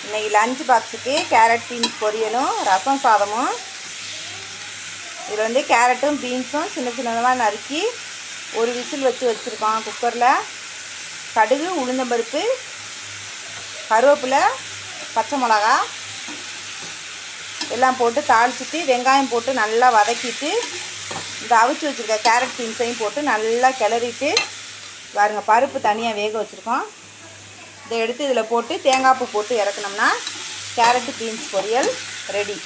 இன்றைக்கி லஞ்ச் பாக்ஸுக்கு carrot beans பொரியலும் ரசம் சாதமும். இதில் வந்து கேரட்டும் பீன்ஸும் சின்ன சின்னதாக நறுக்கி ஒரு விசில் வச்சுருக்கோம் குக்கரில். கடுகு, உளுந்தம்பருப்பு, கருவேப்பிலை, பச்சை மிளகா எல்லாம் போட்டு தாளிச்சிட்டு வெங்காயம் போட்டு நல்லா வதக்கிட்டு இந்த அவிச்சு வச்சுருக்க கேரட் பீன்ஸையும் போட்டு நல்லா கிளறிட்டு பாருங்கள், பருப்பு தனியாக வேக வச்சுருக்கோம். இதை எடுத்து இதில் போட்டு தேங்காய் பூ போட்டு இறக்குனோம்னா கேரட்டு பீன்ஸ் பொரியல் ரெடி.